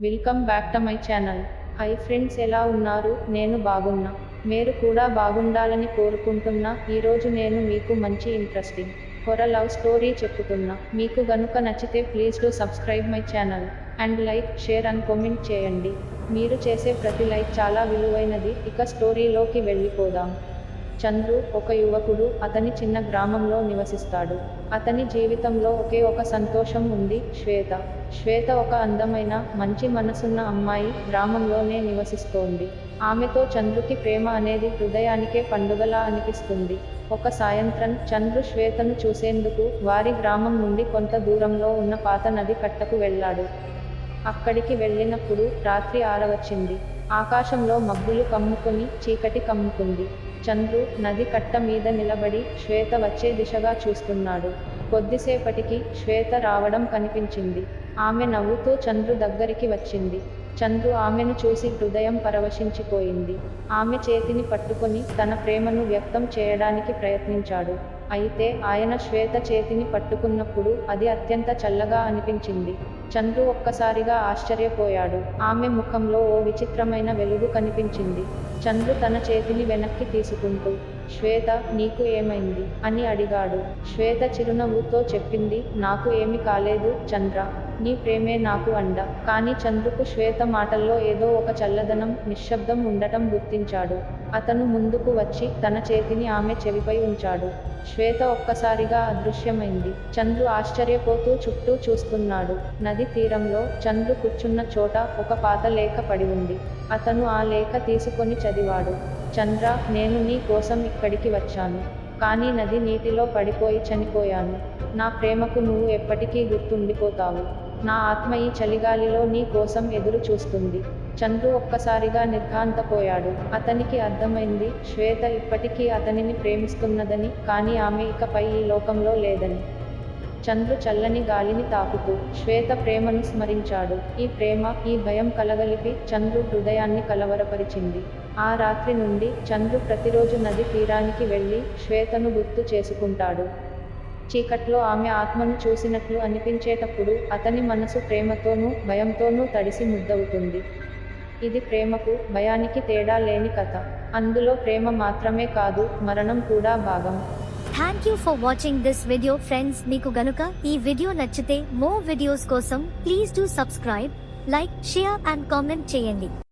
Welcome back to my channel. Hi friends, ఎలా ఉన్నారు? నేను బాగున్నా. మీరు కూడా బాగుండాలని కోరుకుంటున్నా. ఈరోజు నేను మీకు మంచి ఇంట్రెస్టింగ్ హొరర్ లవ్ స్టోరీ చెప్పుతున్నా. మీకు గనుక నచ్చితే please do subscribe my channel and like, share and comment చేయండి. మీరు చేసే ప్రతి లైక్ చాలా విలువైనది. ఇక స్టోరీలోకి వెళ్ళిపోదాం. చంద్రు ఒక యువకుడు. అతని చిన్న గ్రామంలో నివసిస్తాడు. అతని జీవితంలో ఒకే ఒక సంతోషం ఉంది, శ్వేత. శ్వేత ఒక అందమైన, మంచి మనసున్న అమ్మాయి. గ్రామంలోనే నివసిస్తోంది. ఆమెతో చంద్రుకి ప్రేమ అనేది హృదయానికే పండుగలా అనిపిస్తుంది. ఒక సాయంత్రం చంద్రు శ్వేతను చూసేందుకు వారి గ్రామం నుండి కొంత దూరంలో ఉన్న పాత నది కట్టకు వెళ్ళాడు. అక్కడికి వెళ్ళినప్పుడు రాత్రి ఆరవచ్చింది. ఆకాశంలో మబ్బులు కమ్ముకొని చీకటి కమ్ముకుంది. చంద్రు నది కట్ట మీద నిలబడి శ్వేత వచ్చే దిశగా చూస్తున్నాడు. కొద్దిసేపటికి శ్వేత రావడం కనిపించింది. ఆమె నవ్వుతూ చంద్రు దగ్గరికి వచ్చింది. చంద్రు ఆమెను చూసి హృదయం పరవశించిపోయింది. ఆమె చేతిని పట్టుకొని తన ప్రేమను వ్యక్తం చేయడానికి ప్రయత్నించాడు. అయితే ఆయన శ్వేత చేతిని పట్టుకున్నప్పుడు అది అత్యంత చల్లగా అనిపించింది. చంద్రు ఒక్కసారిగా ఆశ్చర్యపోయాడు. ఆమె ముఖంలో ఓ విచిత్రమైన వెలుగు కనిపించింది. చంద్రు తన చేతిని వెనక్కి తీసుకుంటూ, శ్వేత, నీకు ఏమైంది అని అడిగాడు. శ్వేత చిరునవ్వుతో చెప్పింది, నాకు ఏమి కాలేదు చంద్ర, నీ ప్రేమే నాకు అండ. కానీ చంద్రుకు శ్వేత మాటల్లో ఏదో ఒక చల్లదనం, నిశ్శబ్దం ఉండటం గుర్తించాడు. అతను ముందుకు వచ్చి తన చేతిని ఆమె చెవిపై ఉంచాడు. శ్వేత ఒక్కసారిగా అదృశ్యమైంది. చంద్రు ఆశ్చర్యపోతూ చుట్టూ చూస్తున్నాడు. నది తీరంలో చంద్రు కూర్చున్న చోట ఒక పాత లేఖ పడి ఉంది. అతను ఆ లేఖ తీసుకొని చదివాడు. చంద్ర, నేను నీ కోసం ఇక్కడికి వచ్చాను. కానీ నది నీటిలో పడిపోయి చనిపోయాను. నా ప్రేమకు నువ్వు ఎప్పటికీ గుర్తుండిపోతావు. నా ఆత్మ ఈ చలిగాలిలో నీ కోసం ఎదురు చూస్తుంది. చంద్రు ఒక్కసారిగా నిర్ఘాంతపోయాడు. అతనికి అర్థమైంది, శ్వేత ఇప్పటికీ అతనిని ప్రేమిస్తున్నదని, కానీ ఆమె ఇకపై ఈ లోకంలో లేదని. చంద్రు చల్లని గాలిని తాకుతూ శ్వేత ప్రేమను స్మరించాడు. ఈ ప్రేమ, ఈ భయం కలగలిపి చంద్రు హృదయాన్ని కలవరపరిచింది. ఆ రాత్రి నుండి చంద్రు ప్రతిరోజు నది తీరానికి వెళ్ళి శ్వేతను గుర్తు చేసుకుంటాడు. చీకట్లో ఆమె ఆత్మను చూసినట్లు అనిపించేటప్పుడు అతని మనసు ప్రేమతోనూ భయంతోనూ తడిసి ముద్దవుతుంది. ఇది ప్రేమకు, భయానికి తేడా లేని కథ. అందులో ప్రేమ మాత్రమే కాదు, మరణం కూడా భాగం. Thank you for watching this video friends. మీకు గనుక ఈ వీడియో నచ్చితే మోర్ వీడియోస్ కోసం please do subscribe, like, share and comment చేయండి.